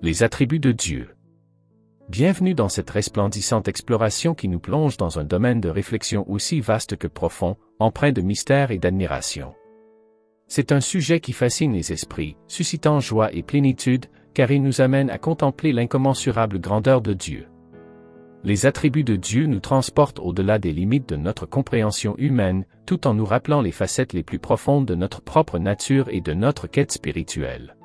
Les attributs de Dieu. Bienvenue dans cette resplendissante exploration qui nous plonge dans un domaine de réflexion aussi vaste que profond, empreint de mystère et d'admiration. C'est un sujet qui fascine les esprits, suscitant joie et plénitude, car il nous amène à contempler l'incommensurable grandeur de Dieu. Les attributs de Dieu nous transportent au-delà des limites de notre compréhension humaine, tout en nous rappelant les facettes les plus profondes de notre propre nature et de notre quête spirituelle.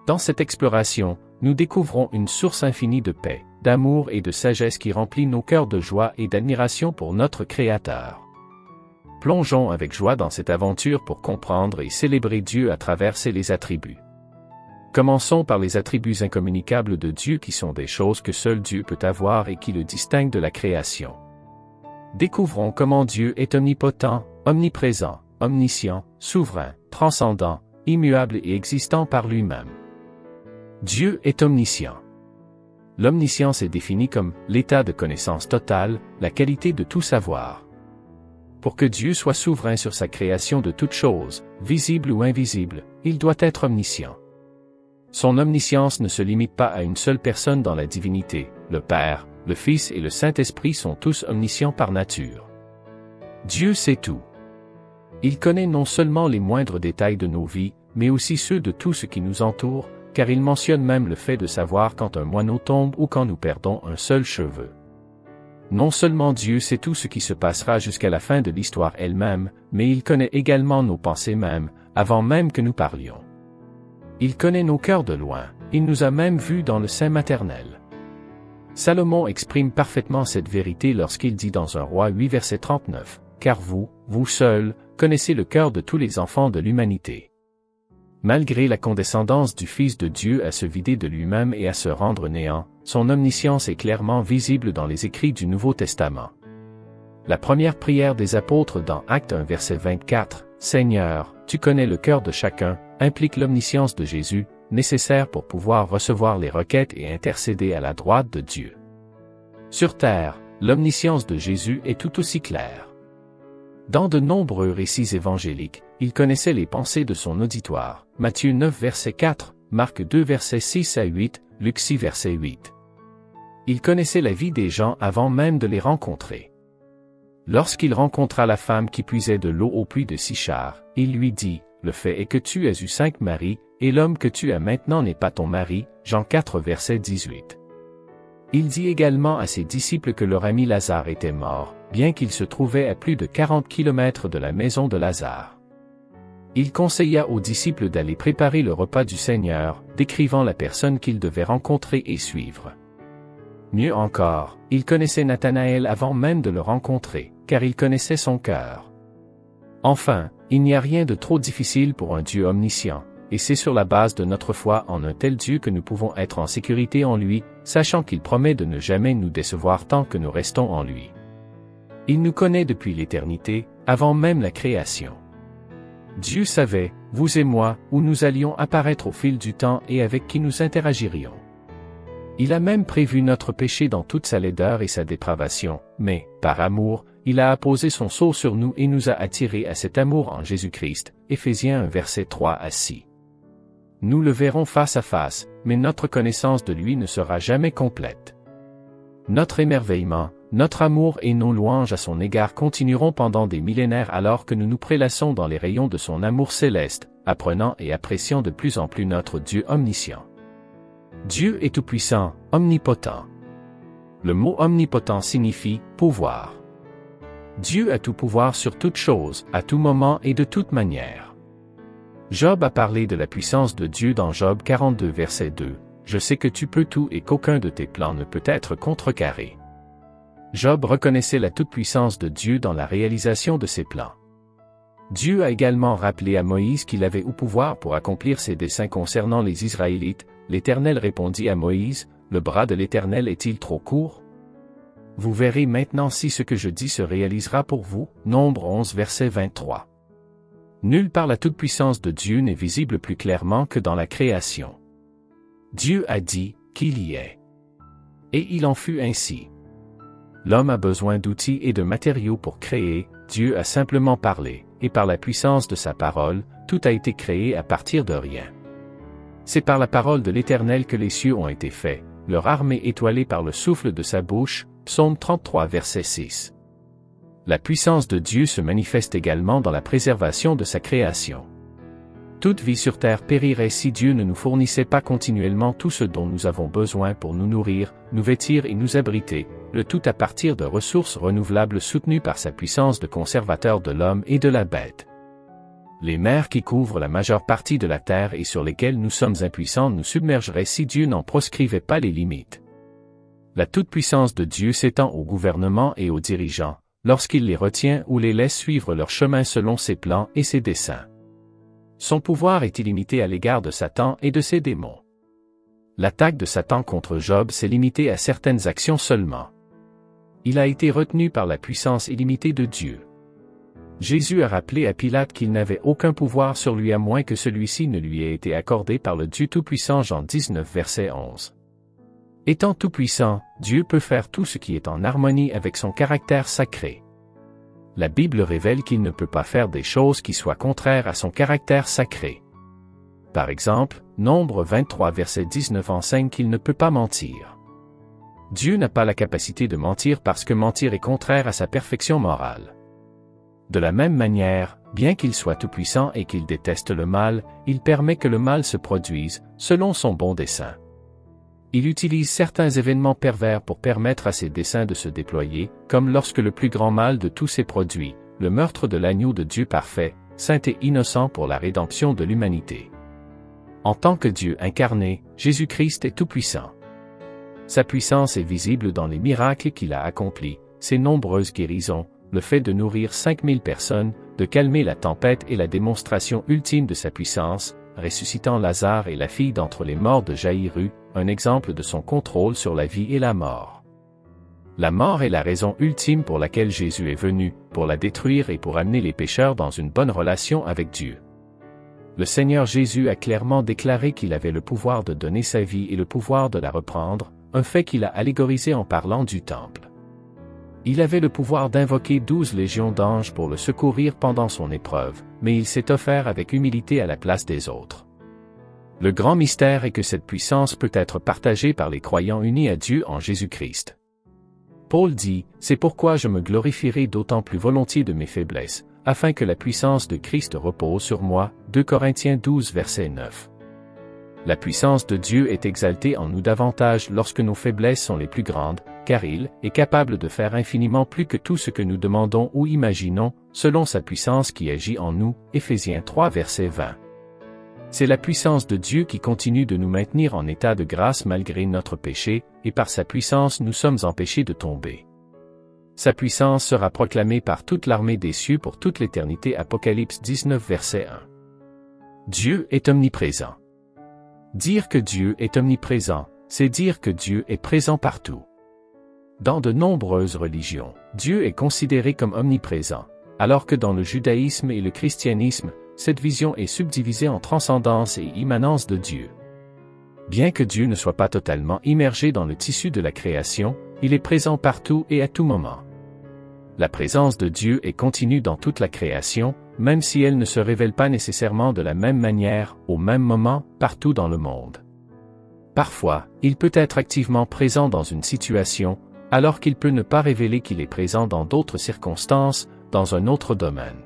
Dans cette exploration, nous découvrons une source infinie de paix, d'amour et de sagesse qui remplit nos cœurs de joie et d'admiration pour notre Créateur. Plongeons avec joie dans cette aventure pour comprendre et célébrer Dieu à travers ses attributs. Commençons par les attributs incommunicables de Dieu qui sont des choses que seul Dieu peut avoir et qui le distinguent de la création. Découvrons comment Dieu est omnipotent, omniprésent, omniscient, souverain, transcendant, immuable et existant par lui-même. Dieu est omniscient. L'omniscience est définie comme l'état de connaissance totale, la qualité de tout savoir. Pour que Dieu soit souverain sur sa création de toutes choses, visibles ou invisibles, il doit être omniscient. Son omniscience ne se limite pas à une seule personne dans la divinité, le Père, le Fils et le Saint-Esprit sont tous omniscients par nature. Dieu sait tout. Il connaît non seulement les moindres détails de nos vies, mais aussi ceux de tout ce qui nous entoure, car il mentionne même le fait de savoir quand un moineau tombe ou quand nous perdons un seul cheveu. Non seulement Dieu sait tout ce qui se passera jusqu'à la fin de l'histoire elle-même, mais il connaît également nos pensées mêmes, avant même que nous parlions. Il connaît nos cœurs de loin, il nous a même vus dans le sein maternel. Salomon exprime parfaitement cette vérité lorsqu'il dit dans 1 Roi 8 verset 39, « Car vous, vous seuls, connaissez le cœur de tous les enfants de l'humanité. » Malgré la condescendance du Fils de Dieu à se vider de lui-même et à se rendre néant, son omniscience est clairement visible dans les écrits du Nouveau Testament. La première prière des apôtres dans Actes 1 verset 24, « Seigneur, tu connais le cœur de chacun », implique l'omniscience de Jésus, nécessaire pour pouvoir recevoir les requêtes et intercéder à la droite de Dieu. Sur terre, l'omniscience de Jésus est tout aussi claire. Dans de nombreux récits évangéliques, il connaissait les pensées de son auditoire, Matthieu 9 verset 4, Marc 2 verset 6 à 8, Luc 6 verset 8. Il connaissait la vie des gens avant même de les rencontrer. Lorsqu'il rencontra la femme qui puisait de l'eau au puits de Sichar, il lui dit, « Le fait est que tu as eu 5 maris, et l'homme que tu as maintenant n'est pas ton mari. » Jean 4 verset 18. Il dit également à ses disciples que leur ami Lazare était mort, bien qu'il se trouvait à plus de 40 kilomètres de la maison de Lazare. Il conseilla aux disciples d'aller préparer le repas du Seigneur, décrivant la personne qu'ils devaient rencontrer et suivre. Mieux encore, il connaissait Nathanaël avant même de le rencontrer, car il connaissait son cœur. Enfin, il n'y a rien de trop difficile pour un Dieu omniscient, et c'est sur la base de notre foi en un tel Dieu que nous pouvons être en sécurité en lui, sachant qu'il promet de ne jamais nous décevoir tant que nous restons en lui. Il nous connaît depuis l'éternité, avant même la création. Dieu savait, vous et moi, où nous allions apparaître au fil du temps et avec qui nous interagirions. Il a même prévu notre péché dans toute sa laideur et sa dépravation, mais, par amour, il a apposé son sceau sur nous et nous a attirés à cet amour en Jésus-Christ, Éphésiens 1 verset 3 à 6. Nous le verrons face à face, mais notre connaissance de lui ne sera jamais complète. Notre émerveillement, notre amour et nos louanges à son égard continueront pendant des millénaires alors que nous nous prélassons dans les rayons de son amour céleste, apprenant et appréciant de plus en plus notre Dieu omniscient. Dieu est tout-puissant, omnipotent. Le mot omnipotent signifie « pouvoir ». Dieu a tout pouvoir sur toute chose, à tout moment et de toute manière. Job a parlé de la puissance de Dieu dans Job 42 verset 2. « Je sais que tu peux tout et qu'aucun de tes plans ne peut être contrecarré. » Job reconnaissait la toute-puissance de Dieu dans la réalisation de ses plans. Dieu a également rappelé à Moïse qu'il avait au pouvoir pour accomplir ses desseins concernant les Israélites. L'Éternel répondit à Moïse, « Le bras de l'Éternel est-il trop court? Vous verrez maintenant si ce que je dis se réalisera pour vous. » Nombre 11 verset 23. Nulle part la toute-puissance de Dieu n'est visible plus clairement que dans la création. Dieu a dit, qu'il y ait. Et il en fut ainsi. L'homme a besoin d'outils et de matériaux pour créer, Dieu a simplement parlé, et par la puissance de sa parole, tout a été créé à partir de rien. C'est par la parole de l'Éternel que les cieux ont été faits, leur armée étoilée par le souffle de sa bouche. Psaume 33 verset 6. La puissance de Dieu se manifeste également dans la préservation de sa création. Toute vie sur terre périrait si Dieu ne nous fournissait pas continuellement tout ce dont nous avons besoin pour nous nourrir, nous vêtir et nous abriter, le tout à partir de ressources renouvelables soutenues par sa puissance de conservateur de l'homme et de la bête. Les mers qui couvrent la majeure partie de la terre et sur lesquelles nous sommes impuissants nous submergeraient si Dieu n'en proscrivait pas les limites. La toute-puissance de Dieu s'étend au gouvernement et aux dirigeants, lorsqu'il les retient ou les laisse suivre leur chemin selon ses plans et ses desseins. Son pouvoir est illimité à l'égard de Satan et de ses démons. L'attaque de Satan contre Job s'est limitée à certaines actions seulement. Il a été retenu par la puissance illimitée de Dieu. Jésus a rappelé à Pilate qu'il n'avait aucun pouvoir sur lui à moins que celui-ci ne lui ait été accordé par le Dieu Tout-Puissant. Jean 19 verset 11. Étant tout-puissant, Dieu peut faire tout ce qui est en harmonie avec son caractère sacré. La Bible révèle qu'il ne peut pas faire des choses qui soient contraires à son caractère sacré. Par exemple, Nombre 23 verset 19 enseigne qu'il ne peut pas mentir. Dieu n'a pas la capacité de mentir parce que mentir est contraire à sa perfection morale. De la même manière, bien qu'il soit tout-puissant et qu'il déteste le mal, il permet que le mal se produise, selon son bon dessein. Il utilise certains événements pervers pour permettre à ses desseins de se déployer, comme lorsque le plus grand mal de tous s'est produit, le meurtre de l'agneau de Dieu parfait, saint et innocent pour la rédemption de l'humanité. En tant que Dieu incarné, Jésus-Christ est tout-puissant. Sa puissance est visible dans les miracles qu'il a accomplis, ses nombreuses guérisons, le fait de nourrir 5000 personnes, de calmer la tempête et la démonstration ultime de sa puissance, ressuscitant Lazare et la fille d'entre les morts de Jaïru, un exemple de son contrôle sur la vie et la mort. La mort est la raison ultime pour laquelle Jésus est venu, pour la détruire et pour amener les pécheurs dans une bonne relation avec Dieu. Le Seigneur Jésus a clairement déclaré qu'il avait le pouvoir de donner sa vie et le pouvoir de la reprendre, un fait qu'il a allégorisé en parlant du temple. Il avait le pouvoir d'invoquer 12 légions d'anges pour le secourir pendant son épreuve, mais il s'est offert avec humilité à la place des autres. Le grand mystère est que cette puissance peut être partagée par les croyants unis à Dieu en Jésus-Christ. Paul dit, « C'est pourquoi je me glorifierai d'autant plus volontiers de mes faiblesses, afin que la puissance de Christ repose sur moi. » 2 Corinthiens 12 verset 9. La puissance de Dieu est exaltée en nous davantage lorsque nos faiblesses sont les plus grandes, car il est capable de faire infiniment plus que tout ce que nous demandons ou imaginons, selon sa puissance qui agit en nous. Éphésiens 3 verset 20. C'est la puissance de Dieu qui continue de nous maintenir en état de grâce malgré notre péché, et par sa puissance nous sommes empêchés de tomber. Sa puissance sera proclamée par toute l'armée des cieux pour toute l'éternité. Apocalypse 19 verset 1. Dieu est omniprésent. Dire que Dieu est omniprésent, c'est dire que Dieu est présent partout. Dans de nombreuses religions, Dieu est considéré comme omniprésent, alors que dans le judaïsme et le christianisme, cette vision est subdivisée en transcendance et immanence de Dieu. Bien que Dieu ne soit pas totalement immergé dans le tissu de la création, il est présent partout et à tout moment. La présence de Dieu est continue dans toute la création, même si elle ne se révèle pas nécessairement de la même manière, au même moment, partout dans le monde. Parfois, il peut être activement présent dans une situation, alors qu'il peut ne pas révéler qu'il est présent dans d'autres circonstances, dans un autre domaine.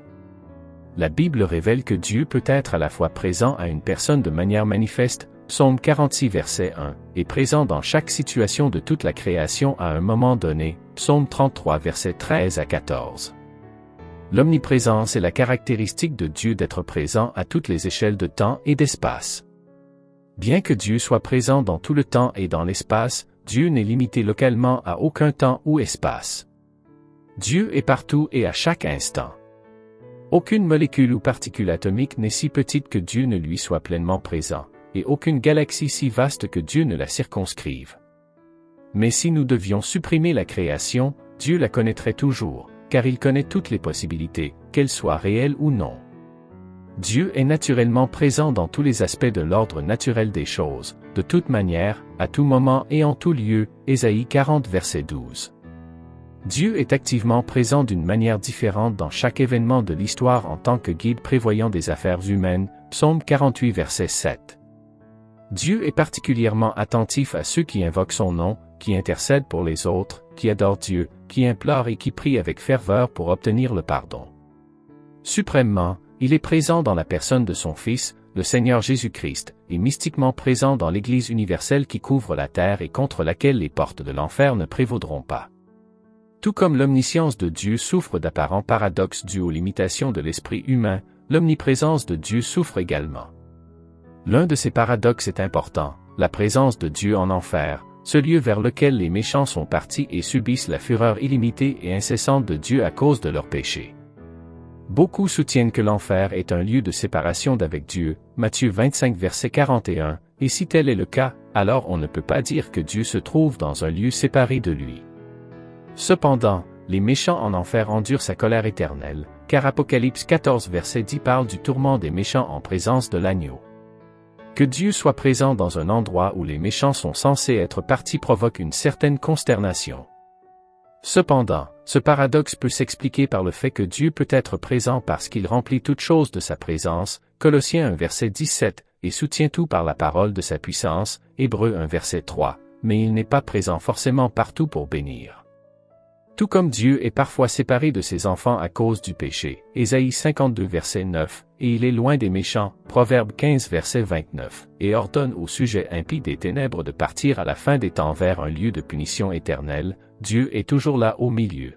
La Bible révèle que Dieu peut être à la fois présent à une personne de manière manifeste, Psaume 46 verset 1, et présent dans chaque situation de toute la création à un moment donné, Psaume 33 verset 13 à 14. L'omniprésence est la caractéristique de Dieu d'être présent à toutes les échelles de temps et d'espace. Bien que Dieu soit présent dans tout le temps et dans l'espace, Dieu n'est limité localement à aucun temps ou espace. Dieu est partout et à chaque instant. Aucune molécule ou particule atomique n'est si petite que Dieu ne lui soit pleinement présent, et aucune galaxie si vaste que Dieu ne la circonscrive. Mais si nous devions supprimer la création, Dieu la connaîtrait toujours, car il connaît toutes les possibilités, qu'elles soient réelles ou non. Dieu est naturellement présent dans tous les aspects de l'ordre naturel des choses, de toute manière, à tout moment et en tout lieu. Ésaïe 40 verset 12. Dieu est activement présent d'une manière différente dans chaque événement de l'histoire en tant que guide prévoyant des affaires humaines. Psaume 48 verset 7. Dieu est particulièrement attentif à ceux qui invoquent son nom, qui intercèdent pour les autres, qui adorent Dieu, qui implorent et qui prient avec ferveur pour obtenir le pardon. Suprêmement, il est présent dans la personne de son Fils, le Seigneur Jésus-Christ, et mystiquement présent dans l'Église universelle qui couvre la terre et contre laquelle les portes de l'enfer ne prévaudront pas. Tout comme l'omniscience de Dieu souffre d'apparents paradoxes dus aux limitations de l'esprit humain, l'omniprésence de Dieu souffre également. L'un de ces paradoxes est important, la présence de Dieu en enfer, ce lieu vers lequel les méchants sont partis et subissent la fureur illimitée et incessante de Dieu à cause de leurs péchés. Beaucoup soutiennent que l'enfer est un lieu de séparation d'avec Dieu, Matthieu 25 verset 41, et si tel est le cas, alors on ne peut pas dire que Dieu se trouve dans un lieu séparé de lui. Cependant, les méchants en enfer endurent sa colère éternelle, car Apocalypse 14 verset 10 parle du tourment des méchants en présence de l'agneau. Que Dieu soit présent dans un endroit où les méchants sont censés être partis provoque une certaine consternation. Cependant, ce paradoxe peut s'expliquer par le fait que Dieu peut être présent parce qu'il remplit toutes choses de sa présence, Colossiens 1 verset 17, et soutient tout par la parole de sa puissance, Hébreux 1 verset 3, mais il n'est pas présent forcément partout pour bénir. Tout comme Dieu est parfois séparé de ses enfants à cause du péché, Ésaïe 52 verset 9, et il est loin des méchants, Proverbe 15 verset 29, et ordonne au sujet impie des ténèbres de partir à la fin des temps vers un lieu de punition éternelle, Dieu est toujours là au milieu.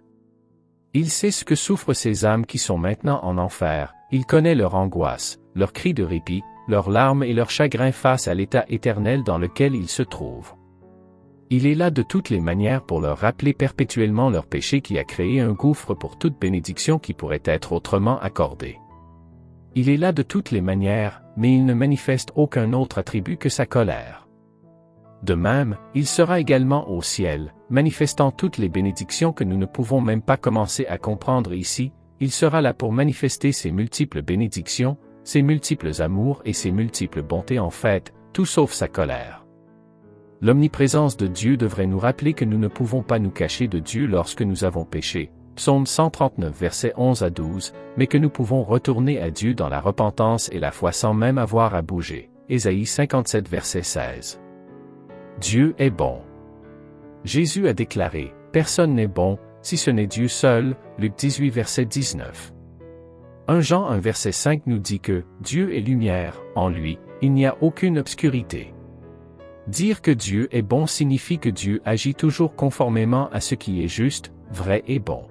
Il sait ce que souffrent ces âmes qui sont maintenant en enfer, il connaît leur angoisse, leurs cris de répit, leurs larmes et leurs chagrins face à l'état éternel dans lequel ils se trouvent. Il est là de toutes les manières pour leur rappeler perpétuellement leur péché qui a créé un gouffre pour toute bénédiction qui pourrait être autrement accordée. Il est là de toutes les manières, mais il ne manifeste aucun autre attribut que sa colère. De même, il sera également au ciel, manifestant toutes les bénédictions que nous ne pouvons même pas commencer à comprendre ici, il sera là pour manifester ses multiples bénédictions, ses multiples amours et ses multiples bontés en fait, tout sauf sa colère. L'omniprésence de Dieu devrait nous rappeler que nous ne pouvons pas nous cacher de Dieu lorsque nous avons péché, Psaume 139 versets 11 à 12, mais que nous pouvons retourner à Dieu dans la repentance et la foi sans même avoir à bouger, Ésaïe 57 verset 16. Dieu est bon. Jésus a déclaré, « Personne n'est bon, si ce n'est Dieu seul » Luc 18 verset 19. 1 Jean 1 verset 5 nous dit que « Dieu est lumière, en lui, il n'y a aucune obscurité ». Dire que Dieu est bon signifie que Dieu agit toujours conformément à ce qui est juste, vrai et bon.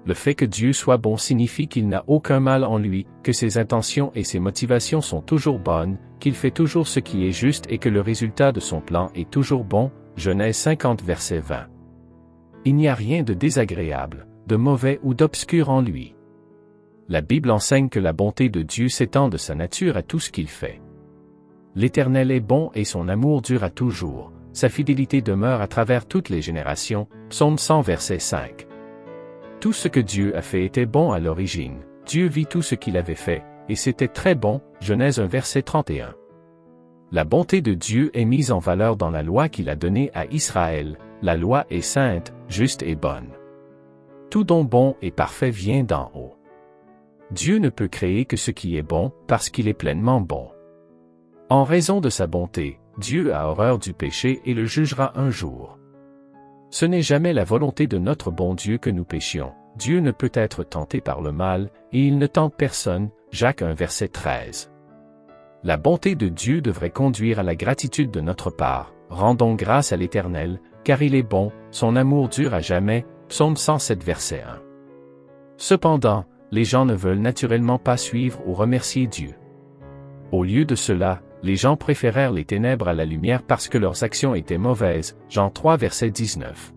Le fait que Dieu soit bon signifie qu'il n'a aucun mal en lui, que ses intentions et ses motivations sont toujours bonnes, qu'il fait toujours ce qui est juste et que le résultat de son plan est toujours bon, Genèse 50 verset 20. Il n'y a rien de désagréable, de mauvais ou d'obscur en lui. La Bible enseigne que la bonté de Dieu s'étend de sa nature à tout ce qu'il fait. L'Éternel est bon et son amour dure à toujours, sa fidélité demeure à travers toutes les générations, Psaume 100 verset 5. Tout ce que Dieu a fait était bon à l'origine, Dieu vit tout ce qu'il avait fait, et c'était très bon, Genèse 1 verset 31. La bonté de Dieu est mise en valeur dans la loi qu'il a donnée à Israël, la loi est sainte, juste et bonne. Tout don bon et parfait vient d'en haut. Dieu ne peut créer que ce qui est bon, parce qu'il est pleinement bon. En raison de sa bonté, Dieu a horreur du péché et le jugera un jour. Ce n'est jamais la volonté de notre bon Dieu que nous péchions. Dieu ne peut être tenté par le mal, et il ne tente personne, Jacques 1 verset 13. La bonté de Dieu devrait conduire à la gratitude de notre part. Rendons grâce à l'Éternel, car il est bon, son amour dure à jamais, Psaume 107 verset 1. Cependant, les gens ne veulent naturellement pas suivre ou remercier Dieu. Au lieu de cela, les gens préférèrent les ténèbres à la lumière parce que leurs actions étaient mauvaises, Jean 3 verset 19.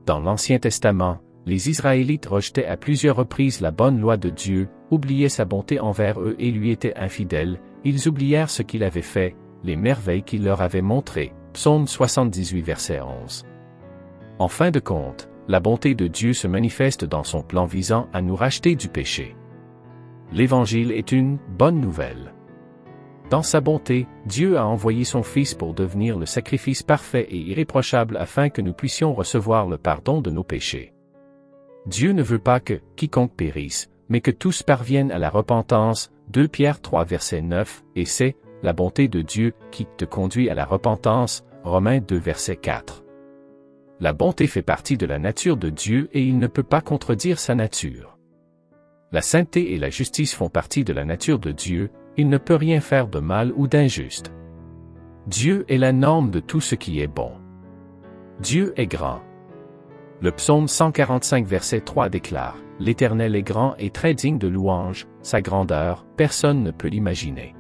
Dans l'Ancien Testament, les Israélites rejetaient à plusieurs reprises la bonne loi de Dieu, oubliaient sa bonté envers eux et lui étaient infidèles, ils oublièrent ce qu'il avait fait, les merveilles qu'il leur avait montrées, Psaume 78 verset 11. En fin de compte, la bonté de Dieu se manifeste dans son plan visant à nous racheter du péché. L'Évangile est une bonne nouvelle. Dans sa bonté, Dieu a envoyé son Fils pour devenir le sacrifice parfait et irréprochable afin que nous puissions recevoir le pardon de nos péchés. Dieu ne veut pas que quiconque périsse, mais que tous parviennent à la repentance, 2 Pierre 3 verset 9, et c'est la bonté de Dieu qui te conduit à la repentance, Romains 2 verset 4. La bonté fait partie de la nature de Dieu et il ne peut pas contredire sa nature. La sainteté et la justice font partie de la nature de Dieu, il ne peut rien faire de mal ou d'injuste. Dieu est la norme de tout ce qui est bon. Dieu est grand. Le psaume 145 verset 3 déclare « L'Éternel est grand et très digne de louange, sa grandeur, personne ne peut l'imaginer. »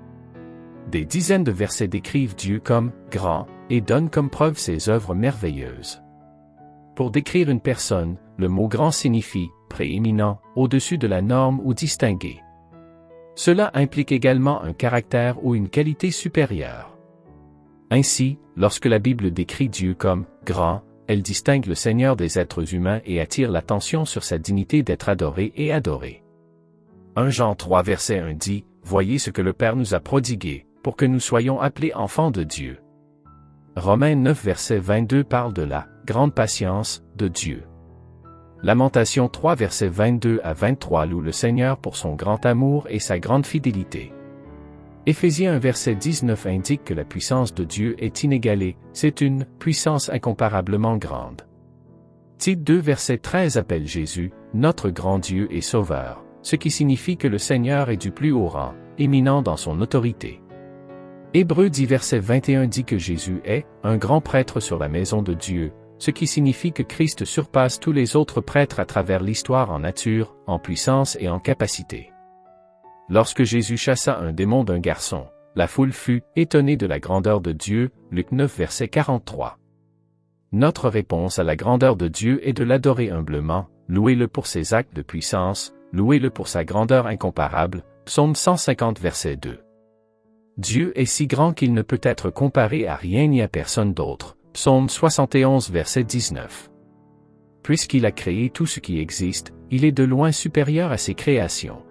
Des dizaines de versets décrivent Dieu comme « grand » et donnent comme preuve ses œuvres merveilleuses. Pour décrire une personne, le mot « grand » signifie « prééminent », au-dessus de la norme ou distingué. Cela implique également un caractère ou une qualité supérieure. Ainsi, lorsque la Bible décrit Dieu comme « grand », elle distingue le Seigneur des êtres humains et attire l'attention sur sa dignité d'être adoré et adoré. 1 Jean 3 verset 1 dit « Voyez ce que le Père nous a prodigué, pour que nous soyons appelés enfants de Dieu. » Romains 9 verset 22 parle de la « grande patience » de Dieu. Lamentation 3 verset 22 à 23 loue le Seigneur pour son grand amour et sa grande fidélité. Éphésiens 1 verset 19 indique que la puissance de Dieu est inégalée, c'est une puissance incomparablement grande. Tite 2 verset 13 appelle Jésus, notre grand Dieu et Sauveur, ce qui signifie que le Seigneur est du plus haut rang, éminent dans son autorité. Hébreux 10 verset 21 dit que Jésus est un grand prêtre sur la maison de Dieu, ce qui signifie que Christ surpasse tous les autres prêtres à travers l'histoire en nature, en puissance et en capacité. Lorsque Jésus chassa un démon d'un garçon, la foule fut étonnée de la grandeur de Dieu, Luc 9 verset 43. Notre réponse à la grandeur de Dieu est de l'adorer humblement, louez-le pour ses actes de puissance, louez-le pour sa grandeur incomparable, Psaume 150 verset 2. Dieu est si grand qu'il ne peut être comparé à rien ni à personne d'autre, Psaume 71 verset 19. Puisqu'il a créé tout ce qui existe, il est de loin supérieur à ses créations.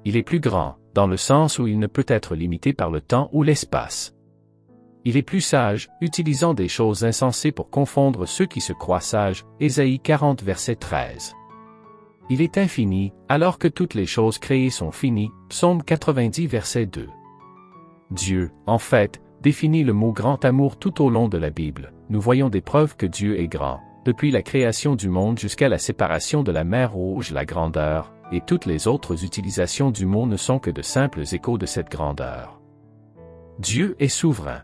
Il est plus grand, dans le sens où il ne peut être limité par le temps ou l'espace. Il est plus sage, utilisant des choses insensées pour confondre ceux qui se croient sages, Ésaïe 40 verset 13. Il est infini, alors que toutes les choses créées sont finies, Psaume 90 verset 2. Dieu, en fait, définit le mot grand amour tout au long de la Bible. Nous voyons des preuves que Dieu est grand, depuis la création du monde jusqu'à la séparation de la mer Rouge, la grandeur, et toutes les autres utilisations du mot ne sont que de simples échos de cette grandeur. Dieu est souverain.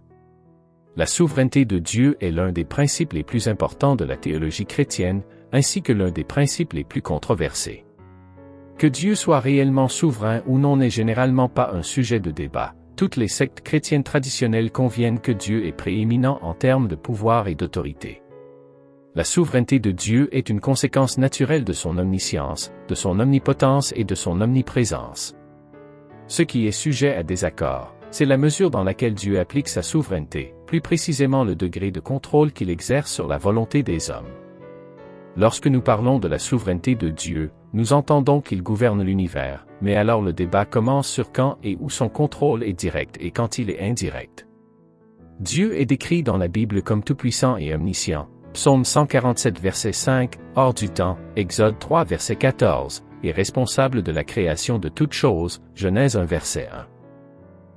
La souveraineté de Dieu est l'un des principes les plus importants de la théologie chrétienne, ainsi que l'un des principes les plus controversés. Que Dieu soit réellement souverain ou non n'est généralement pas un sujet de débat. Toutes les sectes chrétiennes traditionnelles conviennent que Dieu est prééminent en termes de pouvoir et d'autorité. La souveraineté de Dieu est une conséquence naturelle de son omniscience, de son omnipotence et de son omniprésence. Ce qui est sujet à désaccord, c'est la mesure dans laquelle Dieu applique sa souveraineté, plus précisément le degré de contrôle qu'il exerce sur la volonté des hommes. Lorsque nous parlons de la souveraineté de Dieu, nous entendons qu'il gouverne l'univers, mais alors le débat commence sur quand et où son contrôle est direct et quand il est indirect. Dieu est décrit dans la Bible comme tout-puissant et omniscient, Psaume 147 verset 5, hors du temps, Exode 3 verset 14, et responsable de la création de toutes choses, Genèse 1 verset 1.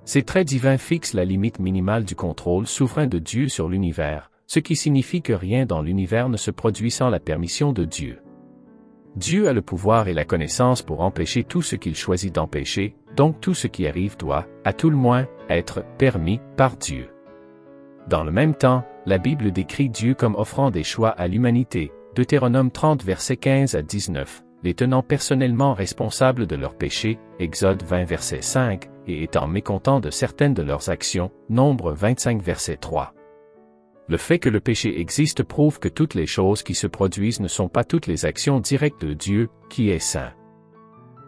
Ces traits divins fixent la limite minimale du contrôle souverain de Dieu sur l'univers, ce qui signifie que rien dans l'univers ne se produit sans la permission de Dieu. Dieu a le pouvoir et la connaissance pour empêcher tout ce qu'il choisit d'empêcher, donc tout ce qui arrive doit, à tout le moins, être permis par Dieu. Dans le même temps, la Bible décrit Dieu comme offrant des choix à l'humanité, Deutéronome 30 versets 15 à 19, les tenant personnellement responsables de leurs péchés, Exode 20 verset 5, et étant mécontents de certaines de leurs actions, Nombre 25 verset 3. Le fait que le péché existe prouve que toutes les choses qui se produisent ne sont pas toutes les actions directes de Dieu, qui est saint.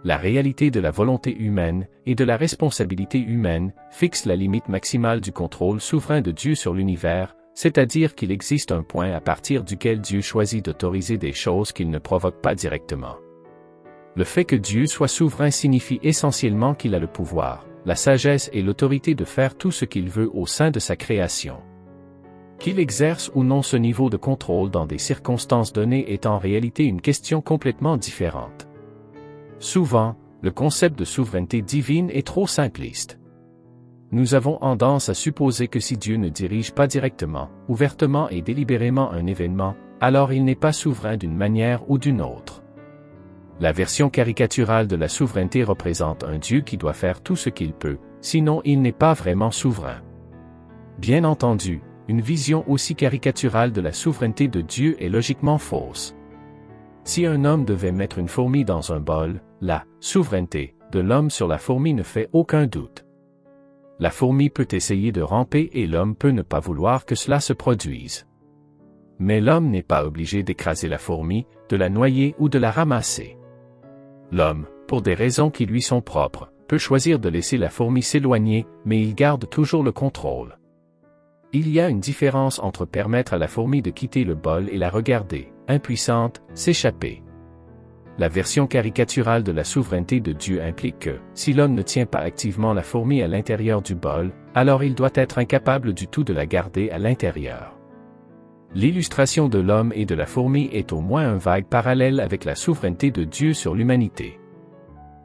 La réalité de la volonté humaine et de la responsabilité humaine fixe la limite maximale du contrôle souverain de Dieu sur l'univers, c'est-à-dire qu'il existe un point à partir duquel Dieu choisit d'autoriser des choses qu'il ne provoque pas directement. Le fait que Dieu soit souverain signifie essentiellement qu'il a le pouvoir, la sagesse et l'autorité de faire tout ce qu'il veut au sein de sa création. Qu'il exerce ou non ce niveau de contrôle dans des circonstances données est en réalité une question complètement différente. Souvent, le concept de souveraineté divine est trop simpliste. Nous avons tendance à supposer que si Dieu ne dirige pas directement, ouvertement et délibérément un événement, alors il n'est pas souverain d'une manière ou d'une autre. La version caricaturale de la souveraineté représente un Dieu qui doit faire tout ce qu'il peut, sinon il n'est pas vraiment souverain. Bien entendu, une vision aussi caricaturale de la souveraineté de Dieu est logiquement fausse. Si un homme devait mettre une fourmi dans un bol, la souveraineté de l'homme sur la fourmi ne fait aucun doute. La fourmi peut essayer de ramper et l'homme peut ne pas vouloir que cela se produise. Mais l'homme n'est pas obligé d'écraser la fourmi, de la noyer ou de la ramasser. L'homme, pour des raisons qui lui sont propres, peut choisir de laisser la fourmi s'éloigner, mais il garde toujours le contrôle. Il y a une différence entre permettre à la fourmi de quitter le bol et la regarder, impuissante, s'échapper. La version caricaturale de la souveraineté de Dieu implique que, si l'homme ne tient pas activement la fourmi à l'intérieur du bol, alors il doit être incapable du tout de la garder à l'intérieur. L'illustration de l'homme et de la fourmi est au moins un vague parallèle avec la souveraineté de Dieu sur l'humanité.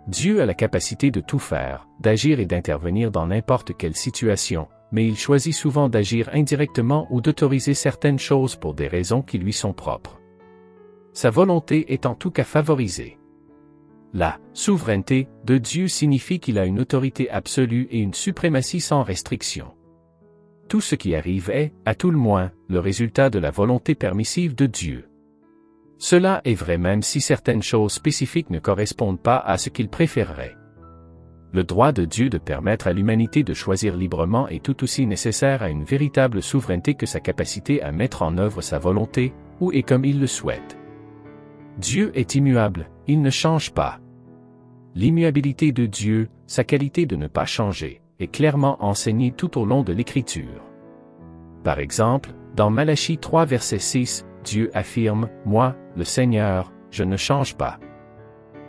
Dieu a la capacité de tout faire, d'agir et d'intervenir dans n'importe quelle situation, mais il choisit souvent d'agir indirectement ou d'autoriser certaines choses pour des raisons qui lui sont propres. Sa volonté est en tout cas favorisée. La souveraineté de Dieu signifie qu'il a une autorité absolue et une suprématie sans restriction. Tout ce qui arrive est, à tout le moins, le résultat de la volonté permissive de Dieu. Cela est vrai même si certaines choses spécifiques ne correspondent pas à ce qu'il préférerait. Le droit de Dieu de permettre à l'humanité de choisir librement est tout aussi nécessaire à une véritable souveraineté que sa capacité à mettre en œuvre sa volonté, où et comme il le souhaite. Dieu est immuable, il ne change pas. L'immuabilité de Dieu, sa qualité de ne pas changer, est clairement enseignée tout au long de l'Écriture. Par exemple, dans Malachie 3 verset 6, Dieu affirme « Moi, le Seigneur, je ne change pas ».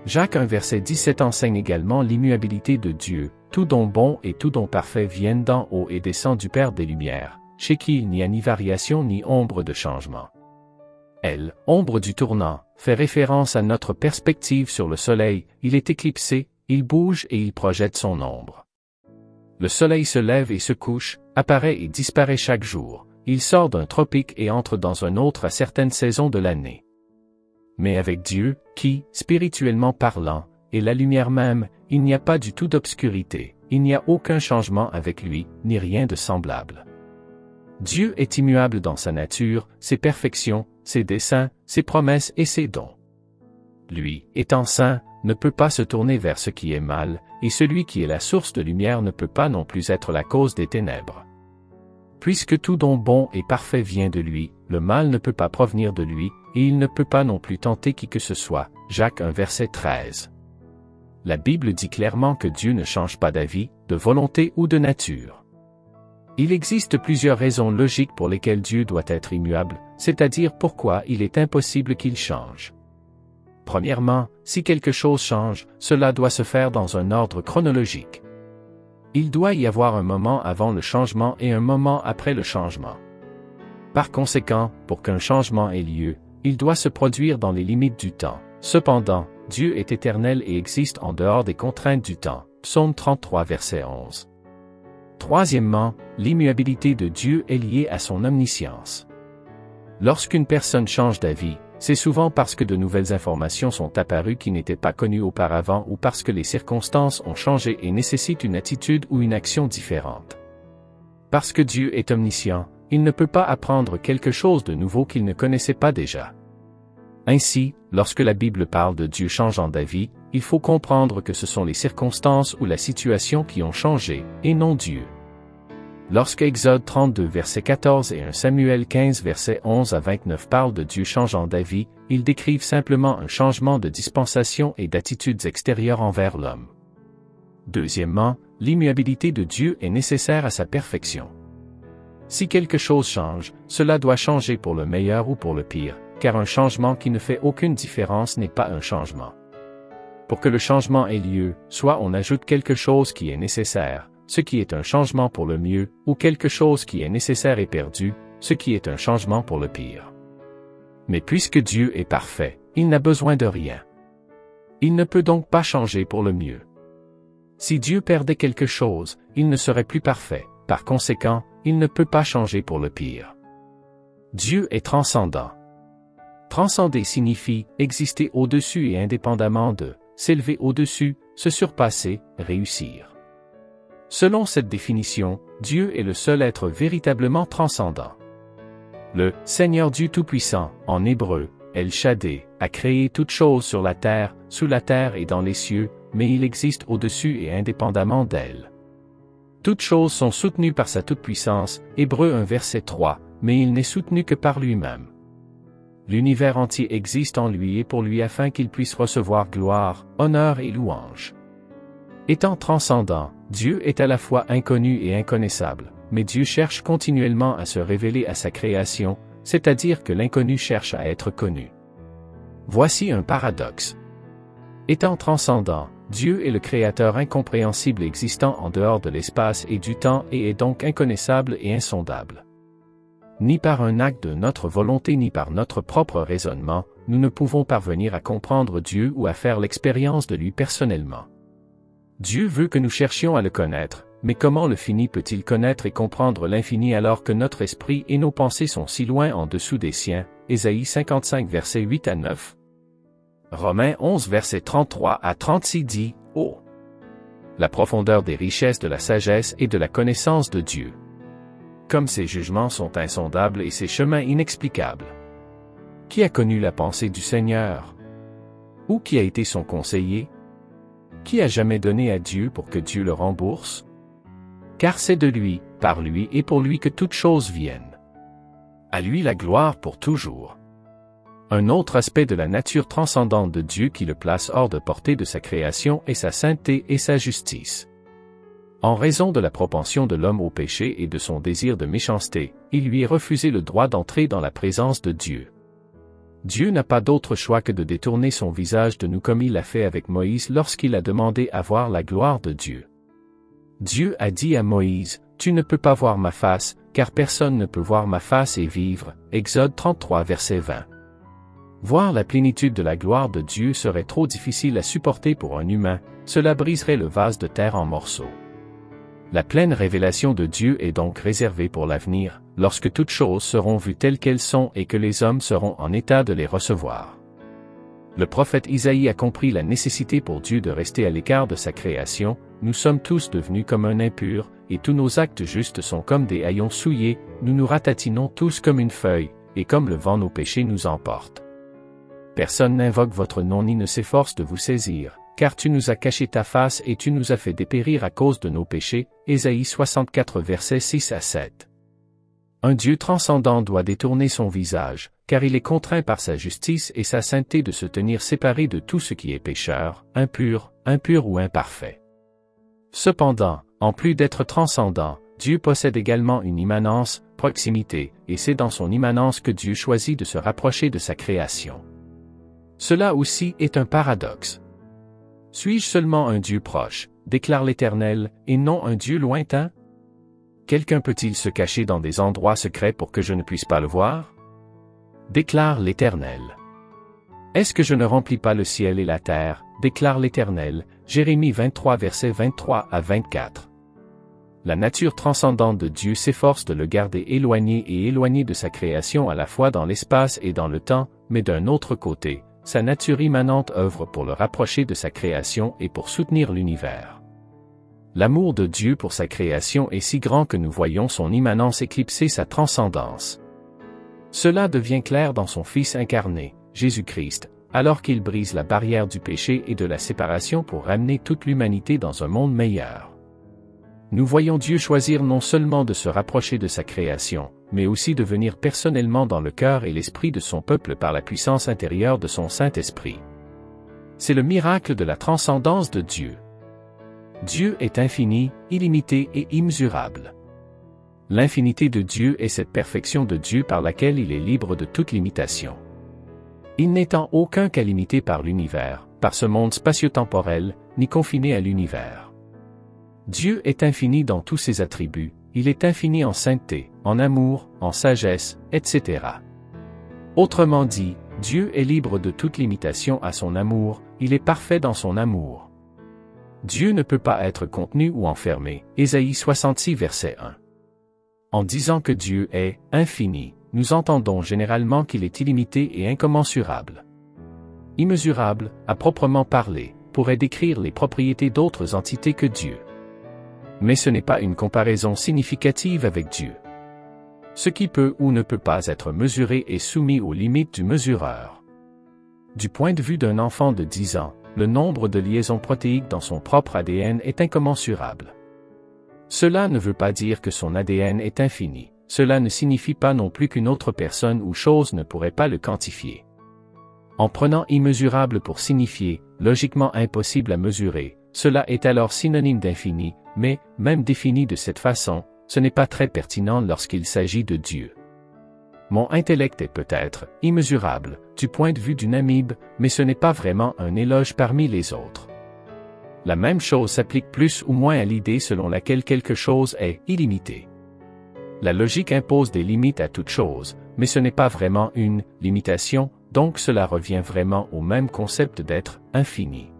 Jacques 1 verset 17 enseigne également l'immuabilité de Dieu, tout don bon et tout don parfait viennent d'en haut et descend du Père des Lumières, chez qui il n'y a ni variation ni ombre de changement. Elle, ombre du tournant, fait référence à notre perspective sur le soleil, il est éclipsé, il bouge et il projette son ombre. Le soleil se lève et se couche, apparaît et disparaît chaque jour, il sort d'un tropique et entre dans un autre à certaines saisons de l'année. Mais avec Dieu, qui, spirituellement parlant, est la lumière même, il n'y a pas du tout d'obscurité, il n'y a aucun changement avec lui, ni rien de semblable. Dieu est immuable dans sa nature, ses perfections, ses desseins, ses promesses et ses dons. Lui, étant saint, ne peut pas se tourner vers ce qui est mal, et celui qui est la source de lumière ne peut pas non plus être la cause des ténèbres. Puisque tout don bon et parfait vient de lui, le mal ne peut pas provenir de lui, et il ne peut pas non plus tenter qui que ce soit. Jacques 1 verset 13. La Bible dit clairement que Dieu ne change pas d'avis, de volonté ou de nature. Il existe plusieurs raisons logiques pour lesquelles Dieu doit être immuable, c'est-à-dire pourquoi il est impossible qu'il change. Premièrement, si quelque chose change, cela doit se faire dans un ordre chronologique. Il doit y avoir un moment avant le changement et un moment après le changement. Par conséquent, pour qu'un changement ait lieu, il doit se produire dans les limites du temps. Cependant, Dieu est éternel et existe en dehors des contraintes du temps. Psaume 33 verset 11. Troisièmement, l'immuabilité de Dieu est liée à son omniscience. Lorsqu'une personne change d'avis, c'est souvent parce que de nouvelles informations sont apparues qui n'étaient pas connues auparavant ou parce que les circonstances ont changé et nécessitent une attitude ou une action différente. Parce que Dieu est omniscient, il ne peut pas apprendre quelque chose de nouveau qu'il ne connaissait pas déjà. Ainsi, lorsque la Bible parle de Dieu changeant d'avis, il faut comprendre que ce sont les circonstances ou la situation qui ont changé, et non Dieu. Lorsque Exode 32 verset 14 et 1 Samuel 15 verset 11 à 29 parlent de Dieu changeant d'avis, ils décrivent simplement un changement de dispensation et d'attitudes extérieures envers l'homme. Deuxièmement, l'immuabilité de Dieu est nécessaire à sa perfection. Si quelque chose change, cela doit changer pour le meilleur ou pour le pire, car un changement qui ne fait aucune différence n'est pas un changement. Pour que le changement ait lieu, soit on ajoute quelque chose qui est nécessaire, ce qui est un changement pour le mieux, ou quelque chose qui est nécessaire et perdu, ce qui est un changement pour le pire. Mais puisque Dieu est parfait, il n'a besoin de rien. Il ne peut donc pas changer pour le mieux. Si Dieu perdait quelque chose, il ne serait plus parfait, par conséquent, il ne peut pas changer pour le pire. Dieu est transcendant. Transcender signifie exister au-dessus et indépendamment de, s'élever au-dessus, se surpasser, réussir. Selon cette définition, Dieu est le seul être véritablement transcendant. Le Seigneur Dieu Tout-Puissant, en hébreu, El Shaddai, a créé toutes choses sur la terre, sous la terre et dans les cieux, mais il existe au-dessus et indépendamment d'elle. Toutes choses sont soutenues par sa toute-puissance, Hébreux 1 verset 3, mais il n'est soutenu que par lui-même. L'univers entier existe en lui et pour lui afin qu'il puisse recevoir gloire, honneur et louange. Étant transcendant, Dieu est à la fois inconnu et inconnaissable, mais Dieu cherche continuellement à se révéler à sa création, c'est-à-dire que l'inconnu cherche à être connu. Voici un paradoxe. Étant transcendant, Dieu est le Créateur incompréhensible existant en dehors de l'espace et du temps et est donc inconnaissable et insondable. Ni par un acte de notre volonté ni par notre propre raisonnement, nous ne pouvons parvenir à comprendre Dieu ou à faire l'expérience de lui personnellement. Dieu veut que nous cherchions à le connaître, mais comment le fini peut-il connaître et comprendre l'infini alors que notre esprit et nos pensées sont si loin en dessous des siens? Ésaïe 55 versets 8 à 9. Romains 11 versets 33 à 36 dit, « Oh! La profondeur des richesses de la sagesse et de la connaissance de Dieu. Comme ses jugements sont insondables et ses chemins inexplicables. Qui a connu la pensée du Seigneur? Ou qui a été son conseiller? Qui a jamais donné à Dieu pour que Dieu le rembourse? Car c'est de lui, par lui et pour lui que toutes choses viennent. À lui la gloire pour toujours. » Un autre aspect de la nature transcendante de Dieu qui le place hors de portée de sa création est sa sainteté et sa justice. En raison de la propension de l'homme au péché et de son désir de méchanceté, il lui est refusé le droit d'entrer dans la présence de Dieu. Dieu n'a pas d'autre choix que de détourner son visage de nous comme il l'a fait avec Moïse lorsqu'il a demandé à voir la gloire de Dieu. Dieu a dit à Moïse, « Tu ne peux pas voir ma face, car personne ne peut voir ma face et vivre. » Exode 33 verset 20. Voir la plénitude de la gloire de Dieu serait trop difficile à supporter pour un humain, cela briserait le vase de terre en morceaux. La pleine révélation de Dieu est donc réservée pour l'avenir, lorsque toutes choses seront vues telles qu'elles sont et que les hommes seront en état de les recevoir. Le prophète Isaïe a compris la nécessité pour Dieu de rester à l'écart de sa création. Nous sommes tous devenus comme un impur, et tous nos actes justes sont comme des haillons souillés, nous nous ratatinons tous comme une feuille, et comme le vent nos péchés nous emportent. Personne n'invoque votre nom ni ne s'efforce de vous saisir, car tu nous as caché ta face et tu nous as fait dépérir à cause de nos péchés. Ésaïe 64 versets 6 à 7. Un Dieu transcendant doit détourner son visage, car il est contraint par sa justice et sa sainteté de se tenir séparé de tout ce qui est pécheur, impur ou imparfait. Cependant, en plus d'être transcendant, Dieu possède également une immanence, proximité, et c'est dans son immanence que Dieu choisit de se rapprocher de sa création. Cela aussi est un paradoxe. Suis-je seulement un Dieu proche, déclare l'Éternel, et non un Dieu lointain? Quelqu'un peut-il se cacher dans des endroits secrets pour que je ne puisse pas le voir? Déclare l'Éternel. Est-ce que je ne remplis pas le ciel et la terre, déclare l'Éternel, Jérémie 23 versets 23 à 24. La nature transcendante de Dieu s'efforce de le garder éloigné de sa création à la fois dans l'espace et dans le temps, mais d'un autre côté, sa nature immanente œuvre pour le rapprocher de sa création et pour soutenir l'univers. L'amour de Dieu pour sa création est si grand que nous voyons son immanence éclipser sa transcendance. Cela devient clair dans son Fils incarné, Jésus-Christ, alors qu'il brise la barrière du péché et de la séparation pour ramener toute l'humanité dans un monde meilleur. Nous voyons Dieu choisir non seulement de se rapprocher de sa création, mais aussi de venir personnellement dans le cœur et l'esprit de son peuple par la puissance intérieure de son Saint-Esprit. C'est le miracle de la transcendance de Dieu. Dieu est infini, illimité et immesurable. L'infinité de Dieu est cette perfection de Dieu par laquelle il est libre de toute limitation. Il n'est en aucun cas limité par l'univers, par ce monde spatio-temporel, ni confiné à l'univers. Dieu est infini dans tous ses attributs, il est infini en sainteté, en amour, en sagesse, etc. Autrement dit, Dieu est libre de toute limitation à son amour, il est parfait dans son amour. Dieu ne peut pas être contenu ou enfermé. Ésaïe 66 verset 1. En disant que Dieu est infini, nous entendons généralement qu'il est illimité et incommensurable. Immesurable, à proprement parler, pourrait décrire les propriétés d'autres entités que Dieu. Mais ce n'est pas une comparaison significative avec Dieu. Ce qui peut ou ne peut pas être mesuré est soumis aux limites du mesureur. Du point de vue d'un enfant de 10 ans, le nombre de liaisons protéiques dans son propre ADN est incommensurable. Cela ne veut pas dire que son ADN est infini, cela ne signifie pas non plus qu'une autre personne ou chose ne pourrait pas le quantifier. En prenant immesurable pour signifier, logiquement impossible à mesurer, cela est alors synonyme d'infini, mais, même défini de cette façon, ce n'est pas très pertinent lorsqu'il s'agit de Dieu. Mon intellect est peut-être immesurable, du point de vue d'une amibe, mais ce n'est pas vraiment un éloge parmi les autres. La même chose s'applique plus ou moins à l'idée selon laquelle quelque chose est illimité. La logique impose des limites à toute chose, mais ce n'est pas vraiment une limitation, donc cela revient vraiment au même concept d'être infini.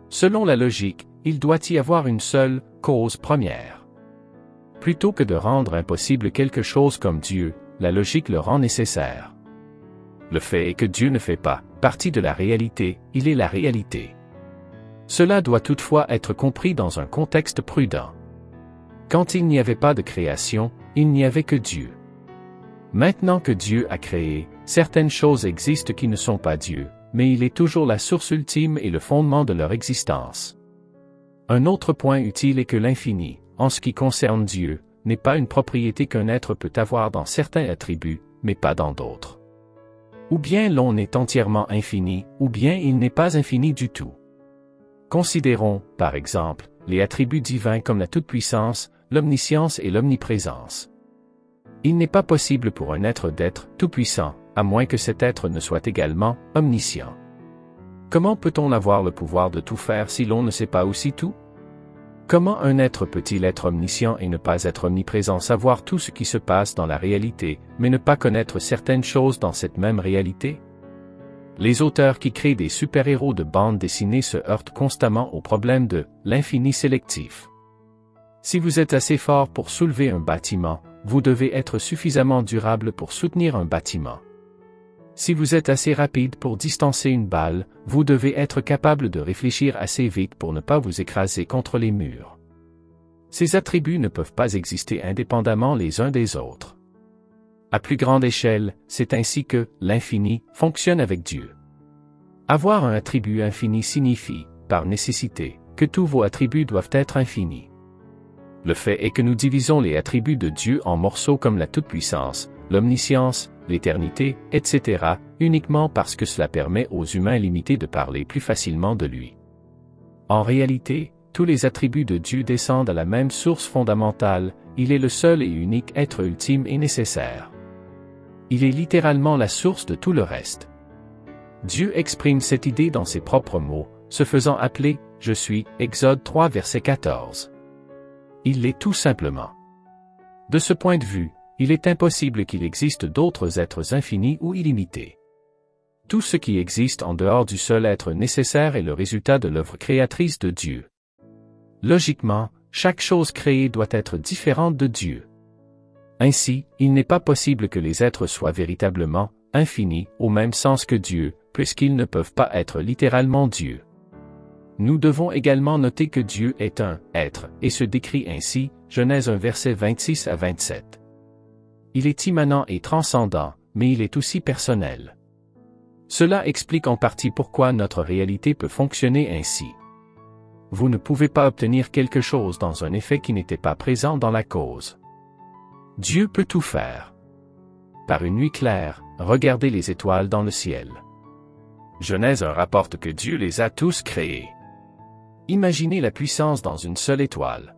Selon la logique, il doit y avoir une seule cause première. Plutôt que de rendre impossible quelque chose comme Dieu, la logique le rend nécessaire. Le fait est que Dieu ne fait pas partie de la réalité, il est la réalité. Cela doit toutefois être compris dans un contexte prudent. Quand il n'y avait pas de création, il n'y avait que Dieu. Maintenant que Dieu a créé, certaines choses existent qui ne sont pas Dieu, mais il est toujours la source ultime et le fondement de leur existence. Un autre point utile est que l'infini, en ce qui concerne Dieu, n'est pas une propriété qu'un être peut avoir dans certains attributs, mais pas dans d'autres. Ou bien l'on est entièrement infini, ou bien il n'est pas infini du tout. Considérons, par exemple, les attributs divins comme la toute-puissance, l'omniscience et l'omniprésence. Il n'est pas possible pour un être d'être tout-puissant, à moins que cet être ne soit également omniscient. Comment peut-on avoir le pouvoir de tout faire si l'on ne sait pas aussi tout? Comment un être peut-il être omniscient et ne pas être omniprésent, savoir tout ce qui se passe dans la réalité, mais ne pas connaître certaines choses dans cette même réalité? Les auteurs qui créent des super-héros de bande dessinée se heurtent constamment au problème de l'infini sélectif. Si vous êtes assez fort pour soulever un bâtiment, vous devez être suffisamment durable pour soutenir un bâtiment. Si vous êtes assez rapide pour distancer une balle, vous devez être capable de réfléchir assez vite pour ne pas vous écraser contre les murs. Ces attributs ne peuvent pas exister indépendamment les uns des autres. À plus grande échelle, c'est ainsi que l'infini fonctionne avec Dieu. Avoir un attribut infini signifie, par nécessité, que tous vos attributs doivent être infinis. Le fait est que nous divisons les attributs de Dieu en morceaux comme la toute-puissance, l'omniscience, l'éternité, etc., uniquement parce que cela permet aux humains limités de parler plus facilement de lui. En réalité, tous les attributs de Dieu descendent à la même source fondamentale, il est le seul et unique être ultime et nécessaire. Il est littéralement la source de tout le reste. Dieu exprime cette idée dans ses propres mots, se faisant appeler « Je suis » Exode 3 verset 14. Il l'est tout simplement. De ce point de vue, il est impossible qu'il existe d'autres êtres infinis ou illimités. Tout ce qui existe en dehors du seul être nécessaire est le résultat de l'œuvre créatrice de Dieu. Logiquement, chaque chose créée doit être différente de Dieu. Ainsi, il n'est pas possible que les êtres soient véritablement infinis au même sens que Dieu, puisqu'ils ne peuvent pas être littéralement Dieu. Nous devons également noter que Dieu est un être, et se décrit ainsi, Genèse 1 verset 26 à 27. Il est immanent et transcendant, mais il est aussi personnel. Cela explique en partie pourquoi notre réalité peut fonctionner ainsi. Vous ne pouvez pas obtenir quelque chose dans un effet qui n'était pas présent dans la cause. Dieu peut tout faire. Par une nuit claire, regardez les étoiles dans le ciel. Genèse 1 rapporte que Dieu les a tous créés. Imaginez la puissance dans une seule étoile.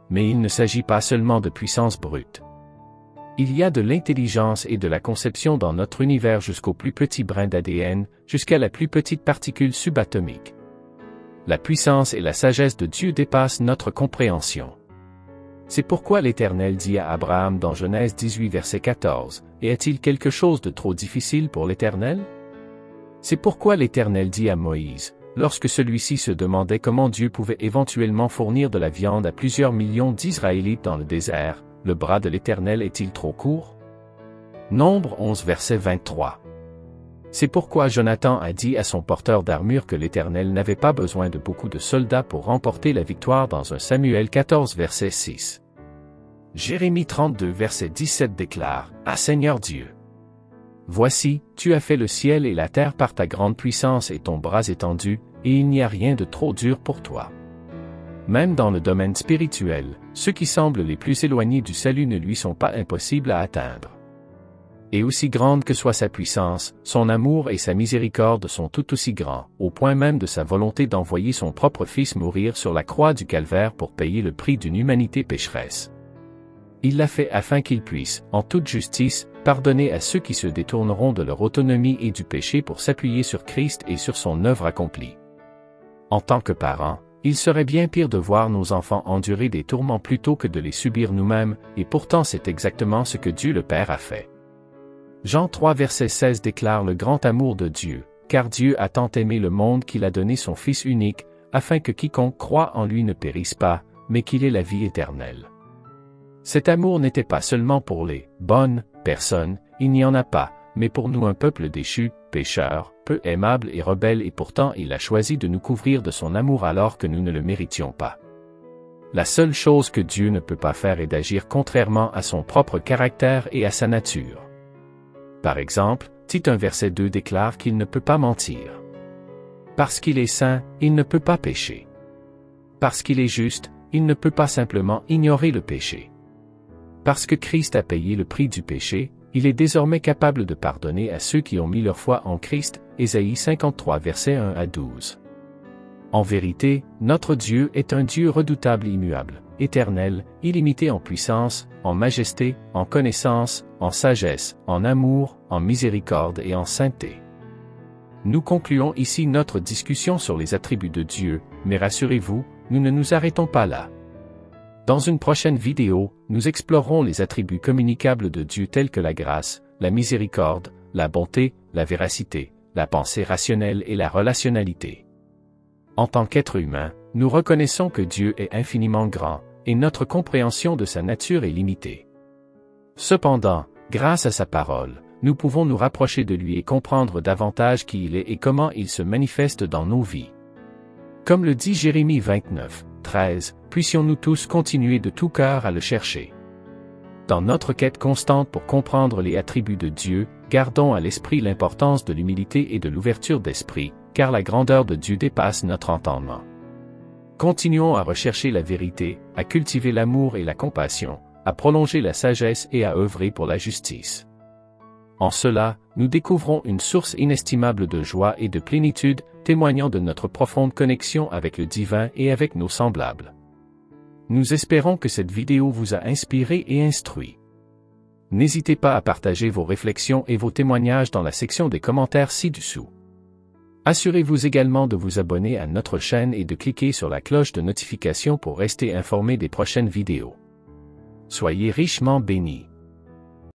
Mais il ne s'agit pas seulement de puissance brute. Il y a de l'intelligence et de la conception dans notre univers jusqu'au plus petit brin d'ADN, jusqu'à la plus petite particule subatomique. La puissance et la sagesse de Dieu dépassent notre compréhension. C'est pourquoi l'Éternel dit à Abraham dans Genèse 18 verset 14, « Et a-t-il quelque chose de trop difficile pour l'Éternel » C'est pourquoi l'Éternel dit à Moïse, « lorsque celui-ci se demandait comment Dieu pouvait éventuellement fournir de la viande à plusieurs millions d'Israélites dans le désert, le bras de l'Éternel est-il trop court? Nombre 11 verset 23. C'est pourquoi Jonathan a dit à son porteur d'armure que l'Éternel n'avait pas besoin de beaucoup de soldats pour remporter la victoire dans 1 Samuel 14 verset 6. Jérémie 32 verset 17 déclare, « Ah Seigneur Dieu! Voici, tu as fait le ciel et la terre par ta grande puissance et ton bras étendu, et il n'y a rien de trop dur pour toi. » Même dans le domaine spirituel, ceux qui semblent les plus éloignés du salut ne lui sont pas impossibles à atteindre. Et aussi grande que soit sa puissance, son amour et sa miséricorde sont tout aussi grands, au point même de sa volonté d'envoyer son propre Fils mourir sur la croix du calvaire pour payer le prix d'une humanité pécheresse. Il l'a fait afin qu'il puisse, en toute justice, pardonner à ceux qui se détourneront de leur autonomie et du péché pour s'appuyer sur Christ et sur son œuvre accomplie. En tant que parents, il serait bien pire de voir nos enfants endurer des tourments plutôt que de les subir nous-mêmes, et pourtant c'est exactement ce que Dieu le Père a fait. Jean 3 verset 16 déclare le grand amour de Dieu, car Dieu a tant aimé le monde qu'il a donné son Fils unique, afin que quiconque croit en lui ne périsse pas, mais qu'il ait la vie éternelle. Cet amour n'était pas seulement pour les bonnes personnes, il n'y en a pas, mais pour nous un peuple déchu, pécheur, peu aimable et rebelle, et pourtant il a choisi de nous couvrir de son amour alors que nous ne le méritions pas. La seule chose que Dieu ne peut pas faire est d'agir contrairement à son propre caractère et à sa nature. Par exemple, Tite 1 verset 2 déclare qu'il ne peut pas mentir. Parce qu'il est saint, il ne peut pas pécher. Parce qu'il est juste, il ne peut pas simplement ignorer le péché. Parce que Christ a payé le prix du péché, il est désormais capable de pardonner à ceux qui ont mis leur foi en Christ, Ésaïe 53 versets 1 à 12. En vérité, notre Dieu est un Dieu redoutable et immuable, éternel, illimité en puissance, en majesté, en connaissance, en sagesse, en amour, en miséricorde et en sainteté. Nous concluons ici notre discussion sur les attributs de Dieu, mais rassurez-vous, nous ne nous arrêtons pas là. Dans une prochaine vidéo, nous explorerons les attributs communicables de Dieu tels que la grâce, la miséricorde, la bonté, la véracité, la pensée rationnelle et la relationnalité. En tant qu'être humain, nous reconnaissons que Dieu est infiniment grand, et notre compréhension de sa nature est limitée. Cependant, grâce à sa parole, nous pouvons nous rapprocher de lui et comprendre davantage qui il est et comment il se manifeste dans nos vies. Comme le dit Jérémie 29, 13, puissions-nous tous continuer de tout cœur à le chercher. Dans notre quête constante pour comprendre les attributs de Dieu, gardons à l'esprit l'importance de l'humilité et de l'ouverture d'esprit, car la grandeur de Dieu dépasse notre entendement. Continuons à rechercher la vérité, à cultiver l'amour et la compassion, à prolonger la sagesse et à œuvrer pour la justice. En cela, nous découvrons une source inestimable de joie et de plénitude, témoignant de notre profonde connexion avec le divin et avec nos semblables. Nous espérons que cette vidéo vous a inspiré et instruit. N'hésitez pas à partager vos réflexions et vos témoignages dans la section des commentaires ci-dessous. Assurez-vous également de vous abonner à notre chaîne et de cliquer sur la cloche de notification pour rester informé des prochaines vidéos. Soyez richement bénis.